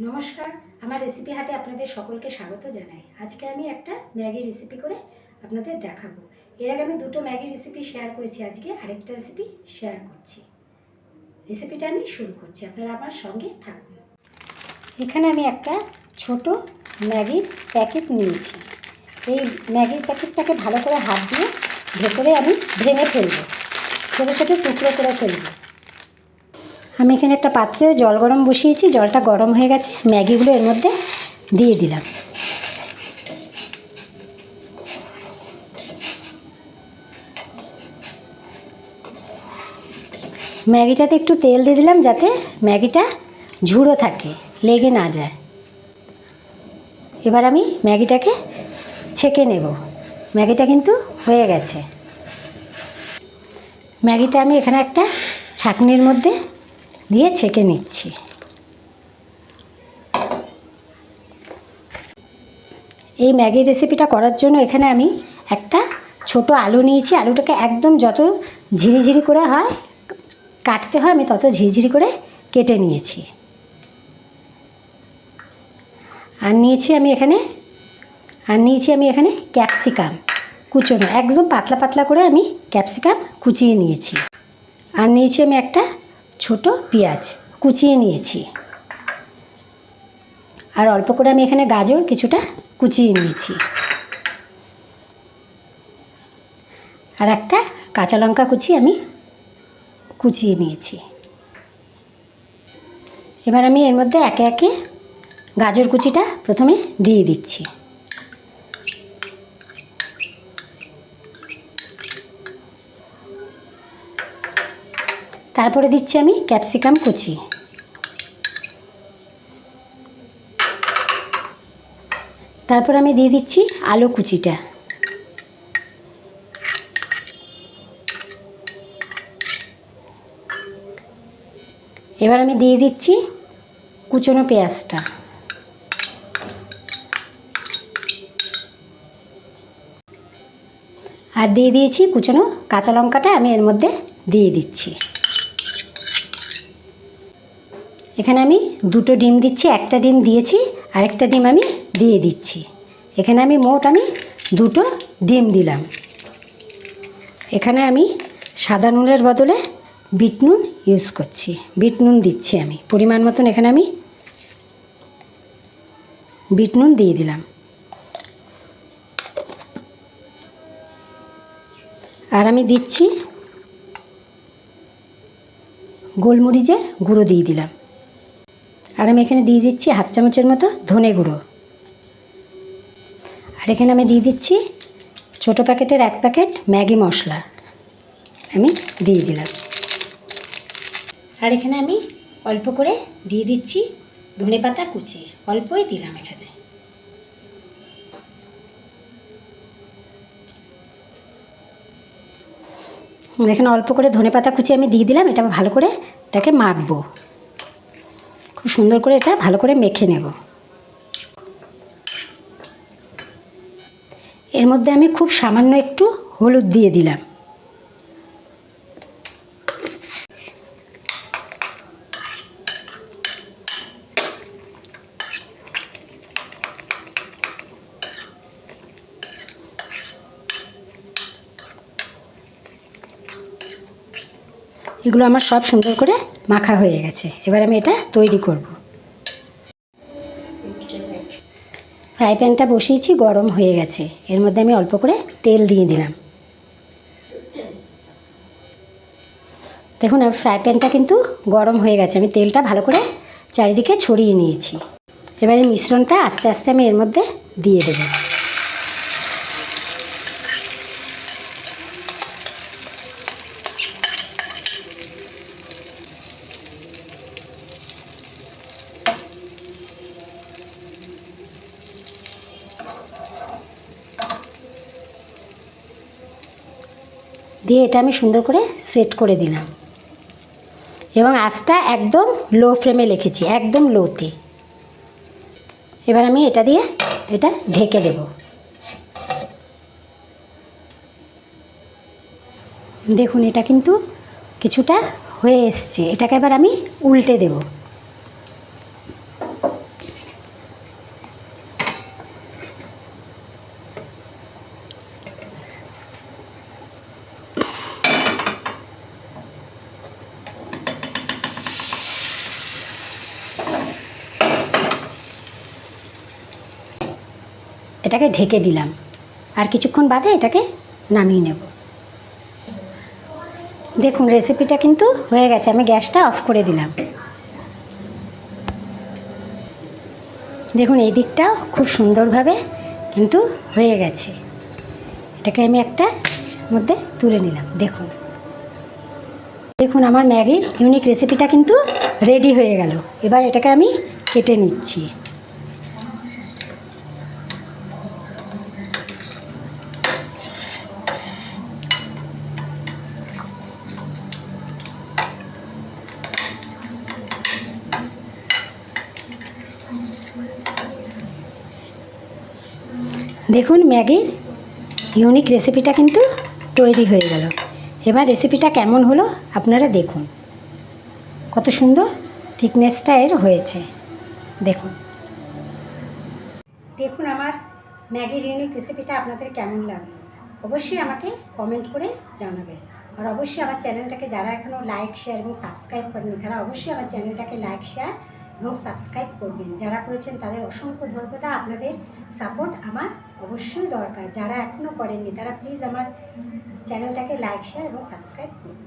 নমস্কার, আমার রেসিপি হাটে আপনাদের সকলকে স্বাগত জানাই। আজকে আমি একটা ম্যাগি রেসিপি করে আপনাদের দেখাবো। এর আগে আমি দুটো ম্যাগি রেসিপি শেয়ার করেছি, আজকে আরেকটা রেসিপি শেয়ার করছি। রেসিপিটা আমি শুরু করছি, আপনারা আমার সঙ্গে থাকুন। এখানে আমি একটা ছোট ম্যাগির প্যাকেট নিয়েছি। এই ম্যাগির প্যাকেটটাকে ভালো করে হাত দিয়ে ভেতরে আমি ভেঙে ফেলবো, ছোটো ছোটো টুকরো করে ফেলবো। আমি এখানে একটা পাত্রে জল গরম বসিয়েছি, জলটা গরম হয়ে গেছে, ম্যাগিগুলো এর মধ্যে দিয়ে দিলাম। ম্যাগিটাতে একটু তেল দিয়ে দিলাম যাতে ম্যাগিটা ঝুড়ো থাকে, লেগে না যায়। এবার আমি ম্যাগিটাকে ছেঁকে নেব। ম্যাগিটা কিন্তু হয়ে গেছে। ম্যাগিটা আমি এখানে একটা ছাঁকনির মধ্যে দিয়ে ছেঁকে নিচ্ছি। এই ম্যাগি রেসিপিটা করার জন্য এখানে আমি একটা ছোট আলু নিয়েছি। আলুটাকে একদম যত ঝিরিঝিরি করে হয় কাটতে হয়, আমি তত ঝিরিঝিরি করে কেটে নিয়েছি। আর নিয়েছি আমি এখানে ক্যাপসিকাম কুচোনো, একদম পাতলা পাতলা করে আমি ক্যাপসিকাম কুচিয়ে নিয়েছি। আর নিয়েছি আমি একটা ছোট পেঁয়াজ কুচিয়ে নিয়েছি। আর অল্প করে আমি এখানে গাজর কিছুটা কুচিয়ে নিয়েছি। আর একটা কাঁচা লঙ্কা কুচি আমি কুচিয়ে নিয়েছি। এবার আমি এর মধ্যে একে একে গাজর কুচিটা প্রথমে দিয়ে দিচ্ছি। তারপরে দিচ্ছি আমি ক্যাপসিকাম কুচি। তারপর আমি দিয়ে দিচ্ছি আলু কুচিটা। এবার আমি দিয়ে দিচ্ছি কুচনো পেঁয়াজটা। আর দিয়ে দিয়েছি কুচনো কাঁচা লঙ্কাটা আমি এর মধ্যে দিয়ে দিচ্ছি। এখানে আমি দুটো ডিম দিচ্ছি, একটা ডিম দিয়েছি, আরেকটা ডিম আমি দিয়ে দিচ্ছি। এখানে আমি মোট দুটো ডিম দিলাম। এখানে আমি সাদা নুনের বদলে বিট নুন ইউজ করছি, বিট নুন দিচ্ছি আমি পরিমাণ মতন। এখানে আমি বিট নুন দিয়ে দিলাম। আর আমি দিচ্ছি গোলমরিচের গুঁড়ো দিয়ে দিলাম। আর আমি এখানে দিয়ে দিচ্ছি হাফ চামচের মতো ধনে গুঁড়ো। আর এখানে আমি দিয়ে দিচ্ছি ছোটো প্যাকেটের 1 প্যাকেট ম্যাগি মশলা আমি দিয়ে দিলাম। আর এখানে আমি অল্প করে দিয়ে দিচ্ছি ধনেপাতা কুচি, অল্পই দিলাম এখানে। এখানে অল্প করে ধনেপাতা কুচি আমি দিয়ে দিলাম। এটা ভালো করে এটাকে মাখবো, খুব সুন্দর করে এটা ভালো করে মেখে নেব। এর মধ্যে আমি খুব সামান্য একটু হলুদ দিয়ে দিলাম। এগুলো আমার সব সুন্দর করে মাখা হয়ে গেছে। এবার আমি এটা তৈরি করব। ফ্রাই প্যানটা বসিয়েছি, গরম হয়ে গেছে। এর মধ্যে আমি অল্প করে তেল দিয়ে দিলাম। দেখুন আর ফ্রাই প্যানটা কিন্তু গরম হয়ে গেছে। আমি তেলটা ভালো করে চারিদিকে ছড়িয়ে নিয়েছি। এবারে মিশ্রণটা আস্তে আস্তে আমি এর মধ্যে দিয়ে দেব। দিয়ে এটা আমি সুন্দর করে সেট করে দিলাম এবং আঁচটা একদম লো ফ্লেমে রেখেছি, একদম লোতে। এবার আমি এটা দিয়ে এটা ঢেকে দেব। দেখুন এটা কিন্তু কিছুটা হয়ে এসছে। এটাকে এবার আমি উল্টে দেব। এটাকে ঢেকে দিলাম, আর কিছুক্ষণ বাদে এটাকে নামিয়ে নেব। দেখুন রেসিপিটা কিন্তু হয়ে গেছে, আমি গ্যাসটা অফ করে দিলাম। দেখুন এই দিকটা খুব সুন্দরভাবে কিন্তু হয়ে গেছে। এটাকে আমি একটা মধ্যে তুলে নিলাম। দেখুন দেখুন আমার ম্যাগির ইউনিক রেসিপিটা কিন্তু রেডি হয়ে গেল। এবার এটাকে আমি কেটে নিচ্ছি। দেখুন ম্যাগির ইউনিক রেসিপিটা কিন্তু তৈরি হয়ে গেল। এবার রেসিপিটা কেমন হলো আপনারা দেখুন, কত সুন্দর থিকনেসটা এর হয়েছে। দেখুন দেখুন আমার ম্যাগির ইউনিক রেসিপিটা আপনাদের কেমন লাগলো অবশ্যই আমাকে কমেন্ট করে জানাবেন। আর অবশ্যই আমার চ্যানেলটাকে যারা এখনও লাইক শেয়ার এবং সাবস্ক্রাইব করেনি তারা অবশ্যই আমার চ্যানেলটাকে লাইক শেয়ার এবং সাবস্ক্রাইব করবেন। যারা করেছেন তাদের অসংখ্য ধন্যবাদ। আপনাদের সাপোর্ট আমার অবশ্যই দরকার। যারা এখনও করেননি তারা প্লিজ আমার চ্যানেলটাকে লাইক শেয়ার এবং সাবস্ক্রাইব করুন।